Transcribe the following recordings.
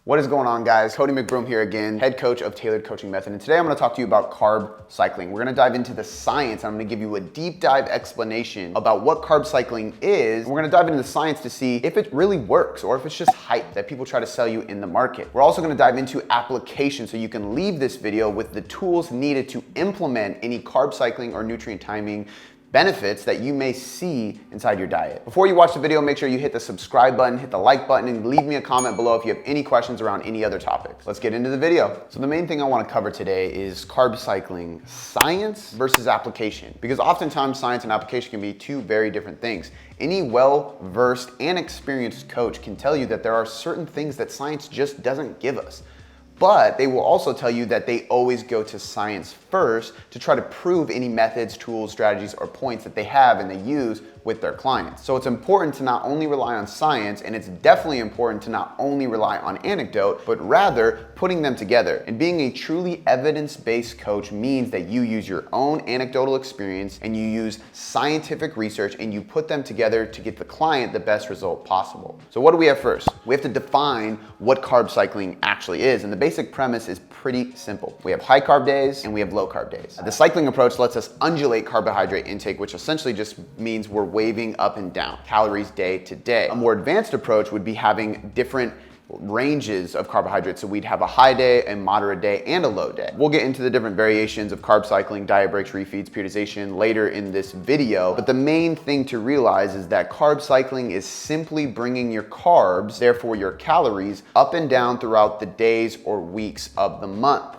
What is going on, guys? Cody McBroom here again, head coach of Tailored Coaching Method. And today I'm gonna talk to you about carb cycling. We're gonna dive into the science. I'm gonna give you a deep dive explanation about what carb cycling is. And we're gonna dive into the science to see if it really works or if it's just hype that people try to sell you in the market. We're also gonna dive into application so you can leave this video with the tools needed to implement any carb cycling or nutrient timing benefits that you may see inside your diet. Before you watch the video, make sure you hit the subscribe button, hit the like button, and leave me a comment below if you have any questions around any other topics. Let's get into the video. So the main thing I want to cover today is carb cycling science versus application, because oftentimes science and application can be two very different things. Any well-versed and experienced coach can tell you that there are certain things that science just doesn't give us. But they will also tell you that they always go to science first to try to prove any methods, tools, strategies, or points that they have and they use with their clients. So it's important to not only rely on science, and it's definitely important to not only rely on anecdote, but rather putting them together. And being a truly evidence-based coach means that you use your own anecdotal experience and you use scientific research and you put them together to get the client the best result possible. So what do we have first? We have to define what carb cycling actually is. And the basic premise is pretty simple. We have high carb days and we have low carb days. The cycling approach lets us undulate carbohydrate intake, which essentially just means we're waving up and down calories day to day. A more advanced approach would be having different ranges of carbohydrates. So we'd have a high day, a moderate day, and a low day. We'll get into the different variations of carb cycling, diet breaks, refeeds, periodization later in this video. But the main thing to realize is that carb cycling is simply bringing your carbs, therefore your calories, up and down throughout the days or weeks of the month.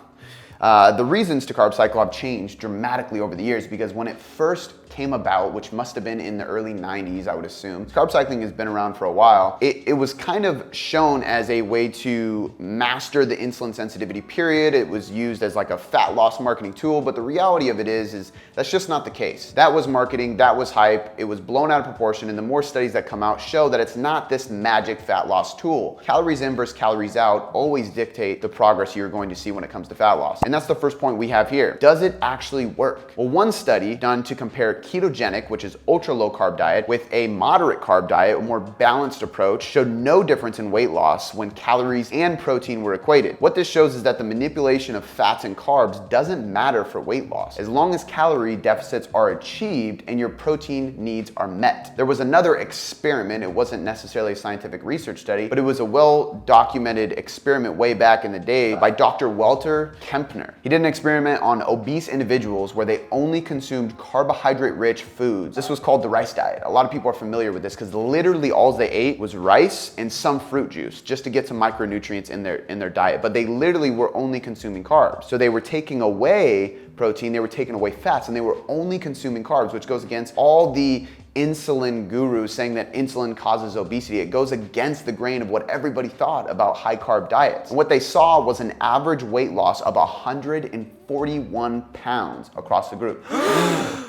The reasons to carb cycle have changed dramatically over the years, because when it first came about, which must have been in the early 90s, I would assume. Carb cycling has been around for a while. It was kind of shown as a way to master the insulin sensitivity period. It was used as like a fat loss marketing tool, but the reality of it is that's just not the case. That was marketing, that was hype, it was blown out of proportion, and the more studies that come out show that it's not this magic fat loss tool. Calories in versus calories out always dictate the progress you're going to see when it comes to fat loss. And that's the first point we have here. Does it actually work? Well, one study done to compare ketogenic, which is ultra low carb diet, with a moderate carb diet, a more balanced approach, showed no difference in weight loss when calories and protein were equated. What this shows is that the manipulation of fats and carbs doesn't matter for weight loss, as long as calorie deficits are achieved and your protein needs are met. There was another experiment. It wasn't necessarily a scientific research study, but it was a well-documented experiment way back in the day by Dr. Walter Kempner. He did an experiment on obese individuals where they only consumed carbohydrate-rich foods. This was called the rice diet. A lot of people are familiar with this because literally all they ate was rice and some fruit juice just to get some micronutrients in their diet. But they literally were only consuming carbs. So they were taking away protein, they were taking away fats, and they were only consuming carbs, which goes against all the insulin gurus saying that insulin causes obesity. It goes against the grain of what everybody thought about high carb diets. And what they saw was an average weight loss of 141 pounds across the group,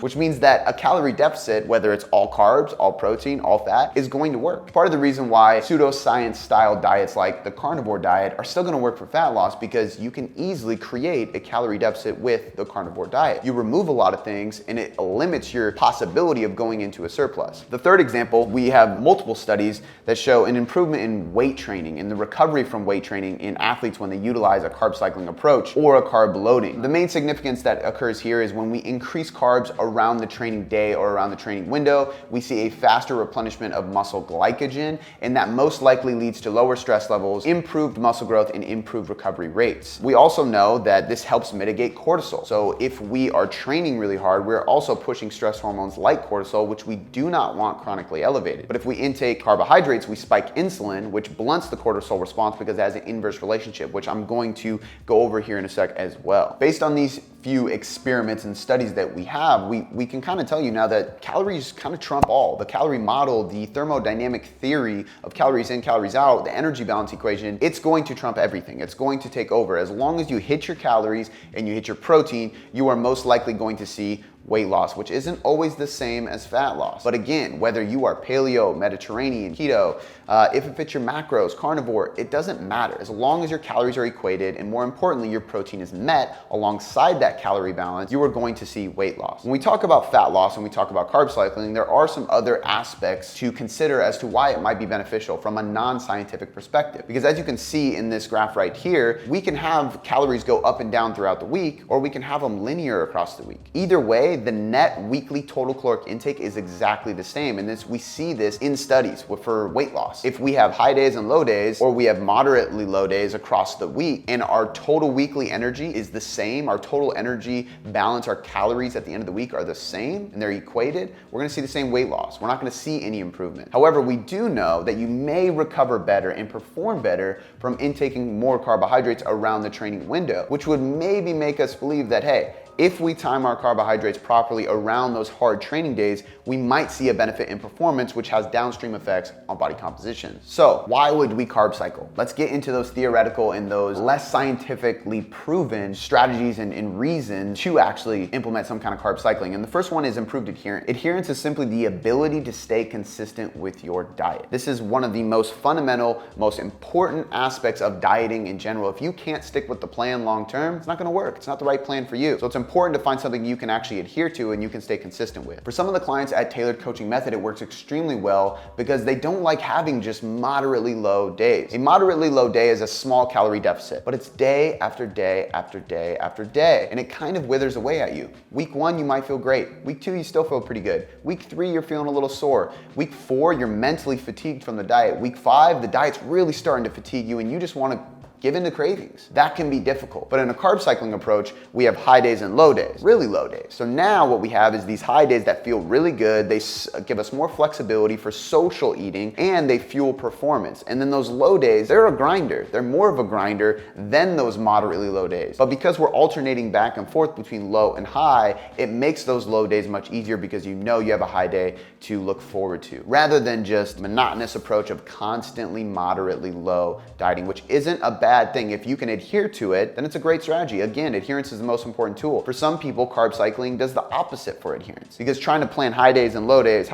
which means that a calorie deficit, whether it's all carbs, all protein, all fat, is going to work. Part of the reason why pseudoscience style diets like the carnivore diet are still going to work for fat loss, because you can easily create a calorie deficit with the carnivore diet. You remove a lot of things and it limits your possibility of going into a surplus. The third example, we have multiple studies that show an improvement in weight training, in the recovery from weight training in athletes when they utilize a carb cycling approach or a carb loading. The main significance that occurs here is when we increase carbs around the training day or around the training window, we see a faster replenishment of muscle glycogen, and that most likely leads to lower stress levels, improved muscle growth, and improved recovery rates. We also know that this helps mitigate cortisol. So if we are training really hard, we're also pushing stress hormones like cortisol, which we do not want chronically elevated. But if we intake carbohydrates, we spike insulin, which blunts the cortisol response because it has an inverse relationship, which I'm going to go over here in a sec as well. Based on these few experiments and studies that we have, we can kind of tell you now that calories kind of trump all. The calorie model, the thermodynamic theory of calories in, calories out, the energy balance equation, it's going to trump everything. It's going to take over. As long as you hit your calories and you hit your protein, you are most likely going to see weight loss, which isn't always the same as fat loss. But again, whether you are paleo, Mediterranean, keto, if it fits your macros, carnivore, it doesn't matter. As long as your calories are equated and more importantly, your protein is met alongside that calorie balance, you are going to see weight loss. When we talk about fat loss and we talk about carb cycling, there are some other aspects to consider as to why it might be beneficial from a non-scientific perspective. Because as you can see in this graph right here, we can have calories go up and down throughout the week, or we can have them linear across the week. Either way, the net weekly total caloric intake is exactly the same. And we see this in studies for weight loss. If we have high days and low days, or we have moderately low days across the week, and our total weekly energy is the same, our total energy balance, our calories at the end of the week are the same, and they're equated, we're gonna see the same weight loss. We're not gonna see any improvement. However, we do know that you may recover better and perform better from intaking more carbohydrates around the training window, which would maybe make us believe that, hey, if we time our carbohydrates properly around those hard training days, we might see a benefit in performance, which has downstream effects on body composition. So why would we carb cycle? Let's get into those theoretical and those less scientifically proven strategies and reasons to actually implement some kind of carb cycling. And the first one is improved adherence. Adherence is simply the ability to stay consistent with your diet. This is one of the most fundamental, most important aspects of dieting in general. If you can't stick with the plan long term, it's not gonna work. It's not the right plan for you. So it's important to find something you can actually adhere to and you can stay consistent with. For some of the clients at Tailored Coaching Method, it works extremely well because they don't like having just moderately low days. A moderately low day is a small calorie deficit, but it's day after day after day after day, and it kind of withers away at you. Week 1, you might feel great. Week 2, you still feel pretty good. Week 3, you're feeling a little sore. Week 4, you're mentally fatigued from the diet. Week 5, the diet's really starting to fatigue you and you just want to give in to cravings. That can be difficult. But in a carb cycling approach, we have high days and low days, really low days. So now what we have is these high days that feel really good. They give us more flexibility for social eating and they fuel performance. And then those low days, they're a grinder. They're more of a grinder than those moderately low days. But because we're alternating back and forth between low and high, it makes those low days much easier because you know you have a high day to look forward to, rather than just monotonous approach of constantly moderately low dieting, which isn't a bad thing. If you can adhere to it, then it's a great strategy. Again, adherence is the most important tool. For some people, carb cycling does the opposite for adherence because trying to plan high days and low days,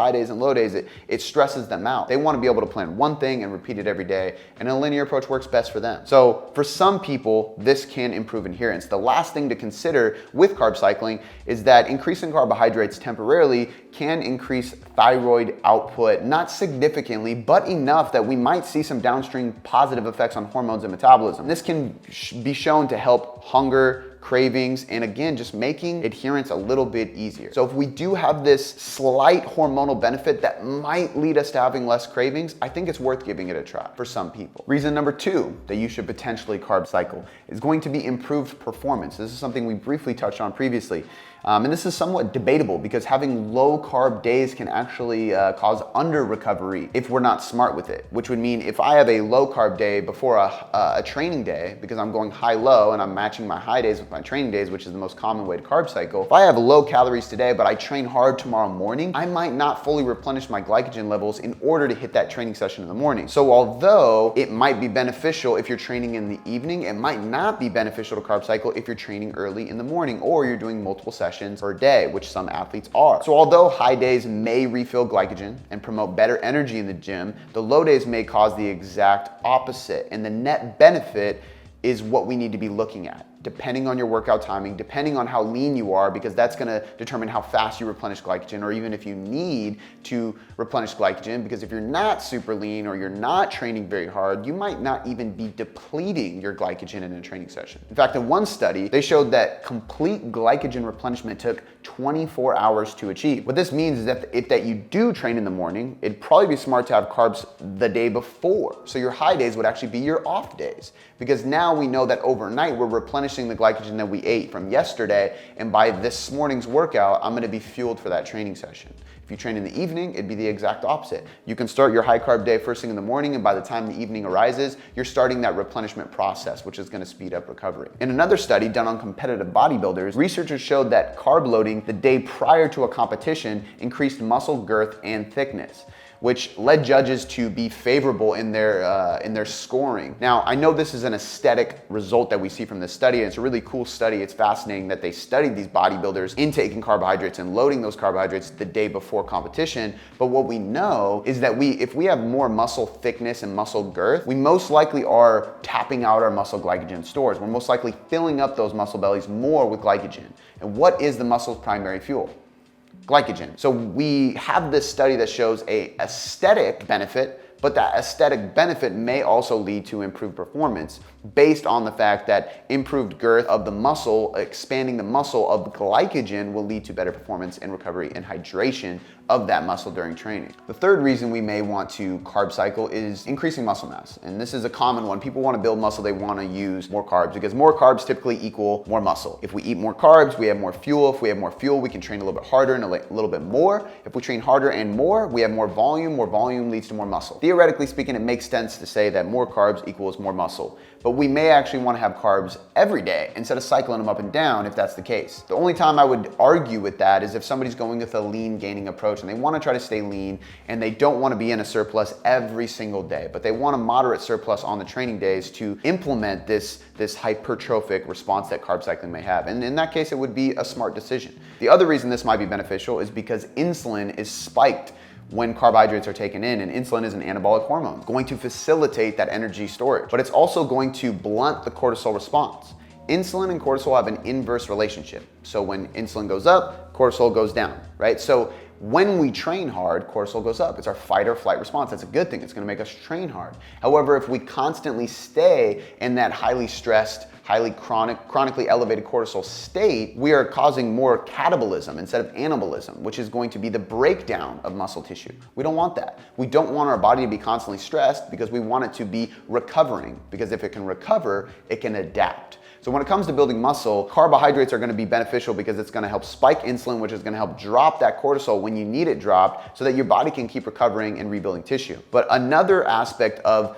it stresses them out. They want to be able to plan one thing and repeat it every day, and a linear approach works best for them. So for some people, this can improve adherence. The last thing to consider with carb cycling is that increasing carbohydrates temporarily can increase thyroid output, not significantly, but enough that we might see some downstream positive effects on hormones and metabolism. This can be shown to help hunger, cravings, and again, just making adherence a little bit easier. So if we do have this slight hormonal benefit that might lead us to having less cravings, I think it's worth giving it a try for some people. Reason number 2 that you should potentially carb cycle is going to be improved performance. This is something we briefly touched on previously. And this is somewhat debatable because having low carb days can actually cause under recovery if we're not smart with it, which would mean if I have a low carb day before a training day, because I'm going high low and I'm matching my high days with my training days, which is the most common way to carb cycle. If I have low calories today, but I train hard tomorrow morning, I might not fully replenish my glycogen levels in order to hit that training session in the morning. So although it might be beneficial if you're training in the evening, it might not be beneficial to carb cycle if you're training early in the morning or you're doing multiple sessions per day, which some athletes are. So although high days may refill glycogen and promote better energy in the gym, the low days may cause the exact opposite. And the net benefit is what we need to be looking at, depending on your workout timing, depending on how lean you are, because that's gonna determine how fast you replenish glycogen, or even if you need to replenish glycogen, because if you're not super lean or you're not training very hard, you might not even be depleting your glycogen in a training session. In fact, in one study, they showed that complete glycogen replenishment took 24 hours to achieve. What this means is that if you do train in the morning, it'd probably be smart to have carbs the day before. So your high days would actually be your off days, because now we know that overnight we're replenishing the glycogen that we ate from yesterday, and by this morning's workout, I'm gonna be fueled for that training session. If you train in the evening, it'd be the exact opposite. You can start your high carb day first thing in the morning, and by the time the evening arises, you're starting that replenishment process, which is gonna speed up recovery. In another study done on competitive bodybuilders, researchers showed that carb loading the day prior to a competition increased muscle girth and thickness. which led judges to be favorable in their scoring. Now, I know this is an aesthetic result that we see from this study, and it's a really cool study. It's fascinating that they studied these bodybuilders intaking carbohydrates and loading those carbohydrates the day before competition. But what we know is that if we have more muscle thickness and muscle girth, we most likely are tapping out our muscle glycogen stores. We're most likely filling up those muscle bellies more with glycogen. And what is the muscle's primary fuel? Glycogen. So we have this study that shows a aesthetic benefit, but that aesthetic benefit may also lead to improved performance based on the fact that improved girth of the muscle, expanding the muscle of glycogen, will lead to better performance and recovery and hydration of that muscle during training. The third reason we may want to carb cycle is increasing muscle mass. And this is a common one. People want to build muscle, they want to use more carbs because more carbs typically equal more muscle. If we eat more carbs, we have more fuel. If we have more fuel, we can train a little bit harder and a little bit more. If we train harder and more, we have more volume. More volume leads to more muscle. Theoretically speaking, it makes sense to say that more carbs equals more muscle. But we may actually want to have carbs every day instead of cycling them up and down if that's the case. The only time I would argue with that is if somebody's going with a lean gaining approach and they want to try to stay lean and they don't want to be in a surplus every single day, but they want a moderate surplus on the training days to implement this hypertrophic response that carb cycling may have. And in that case, it would be a smart decision. The other reason this might be beneficial is because insulin is spiked when carbohydrates are taken in, and insulin is an anabolic hormone. It's going to facilitate that energy storage, but it's also going to blunt the cortisol response. Insulin and cortisol have an inverse relationship. So when insulin goes up, cortisol goes down, right? So when we train hard, cortisol goes up. It's our fight or flight response. That's a good thing. It's going to make us train hard. However, if we constantly stay in that highly stressed, highly chronically elevated cortisol state, we are causing more catabolism instead of anabolism, which is going to be the breakdown of muscle tissue. We don't want that. We don't want our body to be constantly stressed because we want it to be recovering, because if it can recover, it can adapt. So when it comes to building muscle, carbohydrates are going to be beneficial because it's going to help spike insulin, which is going to help drop that cortisol when you need it dropped so that your body can keep recovering and rebuilding tissue. But another aspect of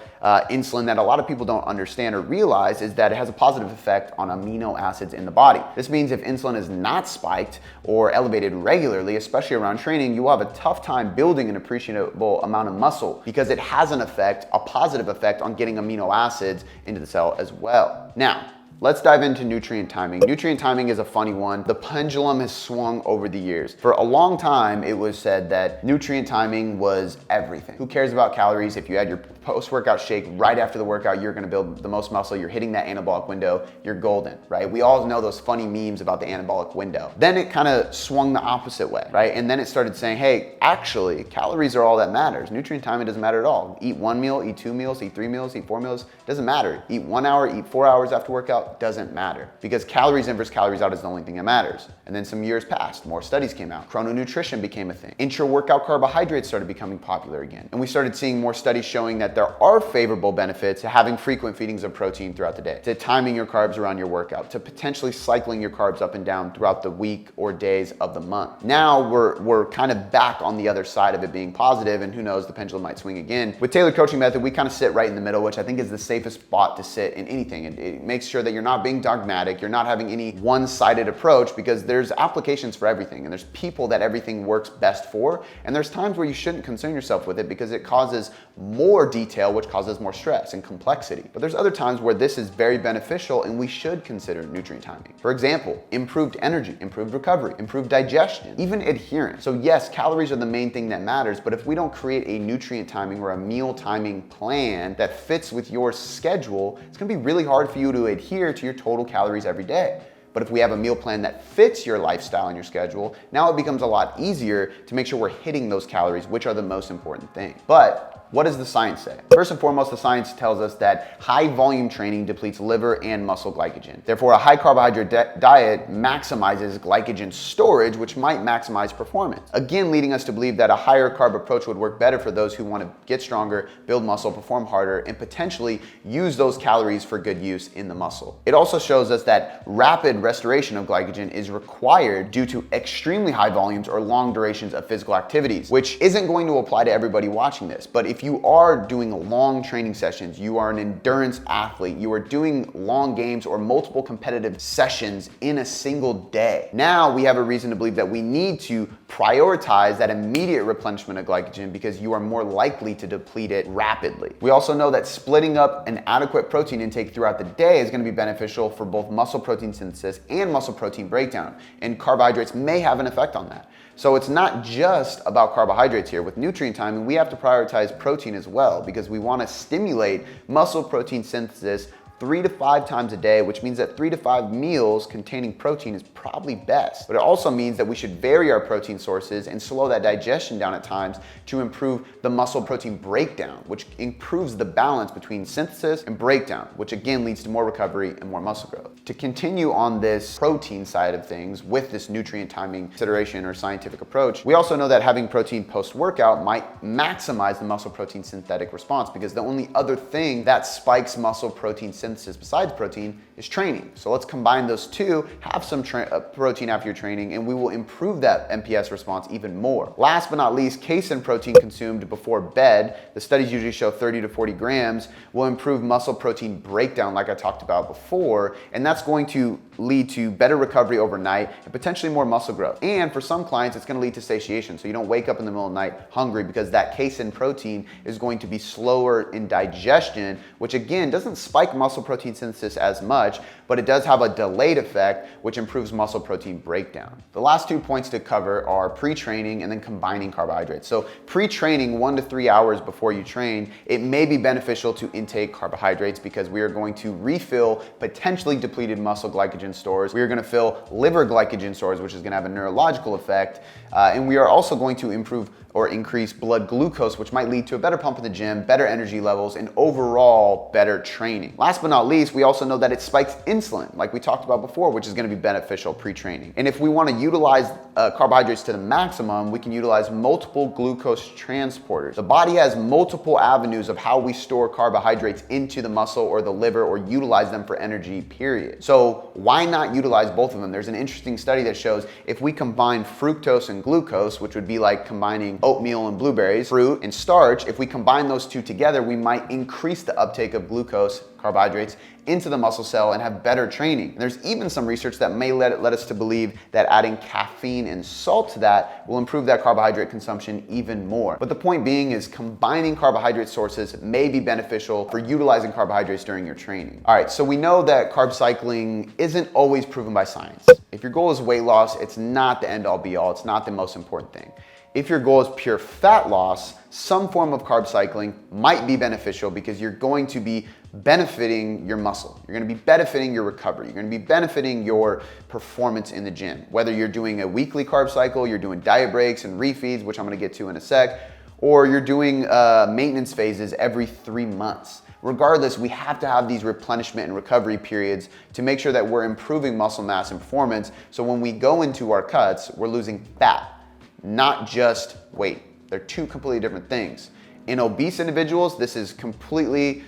insulin that a lot of people don't understand or realize is that it has a positive effect on amino acids in the body. This means if insulin is not spiked or elevated regularly, especially around training, you will have a tough time building an appreciable amount of muscle because it has an effect, a positive effect on getting amino acids into the cell as well. Now, let's dive into nutrient timing. Nutrient timing is a funny one. The pendulum has swung over the years. For a long time, it was said that nutrient timing was everything. Who cares about calories? If you had your post-workout shake right after the workout, you're gonna build the most muscle, you're hitting that anabolic window, you're golden, right? We all know those funny memes about the anabolic window. Then it kind of swung the opposite way, right? And then it started saying, hey, actually, calories are all that matters. Nutrient timing doesn't matter at all. Eat one meal, eat 2 meals, eat 3 meals, eat 4 meals, doesn't matter. Eat 1 hour, eat 4 hours after workout, doesn't matter, because calories in versus calories out is the only thing that matters. And then some years passed, more studies came out, chrononutrition became a thing, intra-workout carbohydrates started becoming popular again, and we started seeing more studies showing that there are favorable benefits to having frequent feedings of protein throughout the day, to timing your carbs around your workout, to potentially cycling your carbs up and down throughout the week or days of the month. Now we're kind of back on the other side of it being positive, and who knows, the pendulum might swing again. With Tailored Coaching Method, we kind of sit right in the middle, which I think is the safest spot to sit in anything. It makes sure that you're not being dogmatic, you're not having any one-sided approach, because there's applications for everything, and there's people that everything works best for, and there's times where you shouldn't concern yourself with it because it causes more detail, which causes more stress and complexity. But there's other times where this is very beneficial and we should consider nutrient timing. For example, improved energy, improved recovery, improved digestion, even adherence. So yes, calories are the main thing that matters, but if we don't create a nutrient timing or a meal timing plan that fits with your schedule, it's gonna be really hard for you to adhere to your total calories every day. But if we have a meal plan that fits your lifestyle and your schedule, now it becomes a lot easier to make sure we're hitting those calories, which are the most important thing. But what does the science say? First and foremost, the science tells us that high volume training depletes liver and muscle glycogen. Therefore, a high carbohydrate diet maximizes glycogen storage, which might maximize performance. Again, leading us to believe that a higher carb approach would work better for those who want to get stronger, build muscle, perform harder, and potentially use those calories for good use in the muscle. It also shows us that rapid restoration of glycogen is required due to extremely high volumes or long durations of physical activities, which isn't going to apply to everybody watching this. But if you are doing long training sessions, you are an endurance athlete, you are doing long games or multiple competitive sessions in a single day, now we have a reason to believe that we need to prioritize that immediate replenishment of glycogen because you are more likely to deplete it rapidly. We also know that splitting up an adequate protein intake throughout the day is going to be beneficial for both muscle protein synthesis and muscle protein breakdown, and carbohydrates may have an effect on that. So it's not just about carbohydrates here. With nutrient timing, we have to prioritize protein as well because we want to stimulate muscle protein synthesis 3 to 5 times a day, which means that 3 to 5 meals containing protein is probably best. But it also means that we should vary our protein sources and slow that digestion down at times to improve the muscle protein breakdown, which improves the balance between synthesis and breakdown, which again leads to more recovery and more muscle growth. To continue on this protein side of things with this nutrient timing consideration or scientific approach, we also know that having protein post-workout might maximize the muscle protein synthetic response because the only other thing that spikes muscle protein synthesis besides protein is training. So let's combine those two, have some protein after your training, and we will improve that MPS response even more. Last but not least, casein protein consumed before bed, the studies usually show 30 to 40 grams, will improve muscle protein breakdown like I talked about before, and that's going to lead to better recovery overnight and potentially more muscle growth. And for some clients, it's going to lead to satiation, so you don't wake up in the middle of the night hungry because that casein protein is going to be slower in digestion, which again doesn't spike muscle protein synthesis as much, but it does have a delayed effect, which improves muscle protein breakdown. The last 2 points to cover are pre-training and then combining carbohydrates. So pre-training 1 to 3 hours before you train, it may be beneficial to intake carbohydrates because we are going to refill potentially depleted muscle glycogen stores. We are going to fill liver glycogen stores, which is going to have a neurological effect. And we are also going to improve or increase blood glucose, which might lead to a better pump in the gym, better energy levels, and overall better training. Last but not least, we also know that it spikes insulin, like we talked about before, which is going to be beneficial pre-training. And if we want to utilize carbohydrates to the maximum, we can utilize multiple glucose transporters. The body has multiple avenues of how we store carbohydrates into the muscle or the liver or utilize them for energy, period. So why not utilize both of them? There's an interesting study that shows if we combine fructose and glucose, which would be like combining oatmeal and blueberries, fruit and starch, if we combine those two together, we might increase the uptake of glucose, carbohydrates, into the muscle cell and have better training. And there's even some research that may let us to believe that adding caffeine and salt to that will improve that carbohydrate consumption even more. But the point being is combining carbohydrate sources may be beneficial for utilizing carbohydrates during your training. All right, so we know that carb cycling isn't always proven by science. If your goal is weight loss, it's not the end all be all. It's not the most important thing. If your goal is pure fat loss, some form of carb cycling might be beneficial because you're going to be benefiting your muscle. You're going to be benefiting your recovery. You're going to be benefiting your performance in the gym. Whether you're doing a weekly carb cycle, you're doing diet breaks and refeeds, which I'm going to get to in a sec, or you're doing maintenance phases every 3 months. Regardless, we have to have these replenishment and recovery periods to make sure that we're improving muscle mass and performance. So when we go into our cuts, we're losing fat, not just weight. They're two completely different things. In obese individuals, this is completely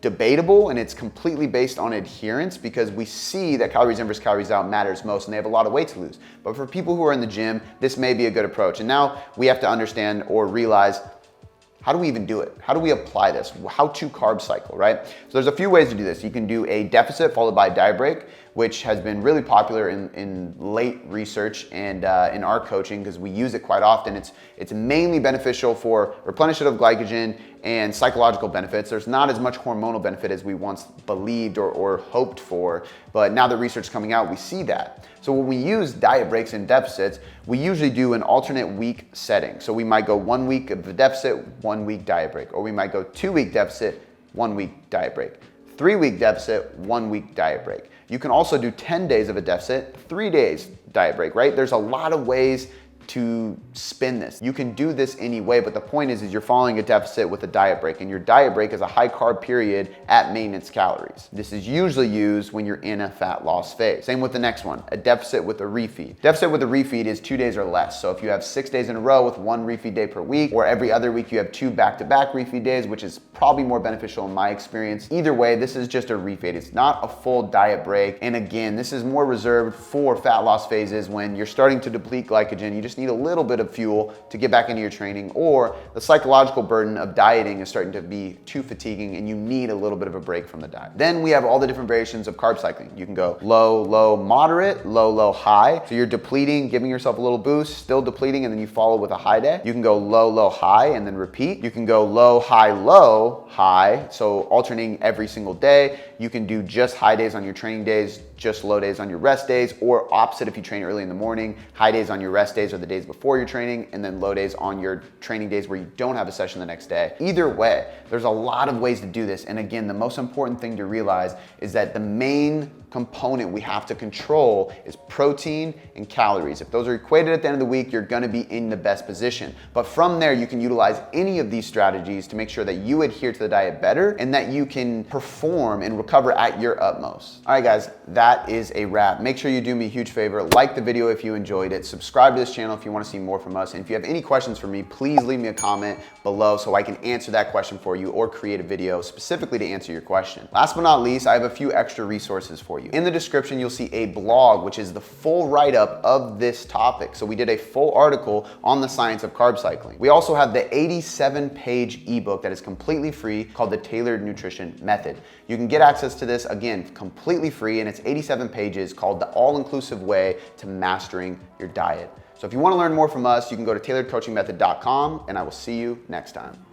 debatable, and it's completely based on adherence because we see that calories in versus calories out matters most, and they have a lot of weight to lose. But for people who are in the gym, this may be a good approach. And now we have to understand or realize, how do we even do it? How do we apply this? How to carb cycle, right? So there's a few ways to do this. You can do a deficit followed by a diet break, which has been really popular in late research and in our coaching because we use it quite often. It's mainly beneficial for replenishment of glycogen and psychological benefits. There's not as much hormonal benefit as we once believed or hoped for, but now that research is coming out, we see that. So when we use diet breaks and deficits, we usually do an alternate week setting. So we might go 1 week of the deficit, 1 week diet break, or we might go 2 week deficit, 1 week diet break, 3 week deficit, 1 week diet break. You can also do 10 days of a deficit, 3 days diet break, right? There's a lot of ways to spin this. You can do this any way, but the point is you're following a deficit with a diet break, and your diet break is a high carb period at maintenance calories. This is usually used when you're in a fat loss phase. Same with the next one, a deficit with a refeed. Deficit with a refeed is 2 days or less. So if you have 6 days in a row with 1 refeed day per week, or every other week you have 2 back-to-back refeed days, which is probably more beneficial in my experience. Either way, this is just a refeed. It's not a full diet break. And again, this is more reserved for fat loss phases when you're starting to deplete glycogen. You just need need a little bit of fuel to get back into your training, or the psychological burden of dieting is starting to be too fatiguing and you need a little bit of a break from the diet. Then we have all the different variations of carb cycling. You can go low, low, moderate, low, low, high. So you're depleting, giving yourself a little boost, still depleting, and then you follow with a high day. You can go low, low, high, and then repeat. You can go low, low, high. So alternating every single day. You can do just high days on your training days, just low days on your rest days, or opposite if you train early in the morning, high days on your rest days or the days before your training, and then low days on your training days where you don't have a session the next day. Either way, there's a lot of ways to do this. And again, the most important thing to realize is that the main component we have to control is protein and calories. If those are equated at the end of the week, you're gonna be in the best position. But from there, you can utilize any of these strategies to make sure that you adhere to the diet better and that you can perform and recover at your utmost. All right, guys, that is a wrap. Make sure you do me a huge favor, like the video if you enjoyed it, subscribe to this channel if you wanna see more from us, and if you have any questions for me, please leave me a comment below so I can answer that question for you or create a video specifically to answer your question. Last but not least, I have a few extra resources for you. In the description, you'll see a blog, which is the full write-up of this topic. So we did a full article on the science of carb cycling. We also have the 87-page ebook that is completely free called the Tailored Nutrition Method. You can get access to this, again, completely free, and it's 87 pages called The All-Inclusive Way to Mastering Your Diet. So if you want to learn more from us, you can go to tailoredcoachingmethod.com, and I will see you next time.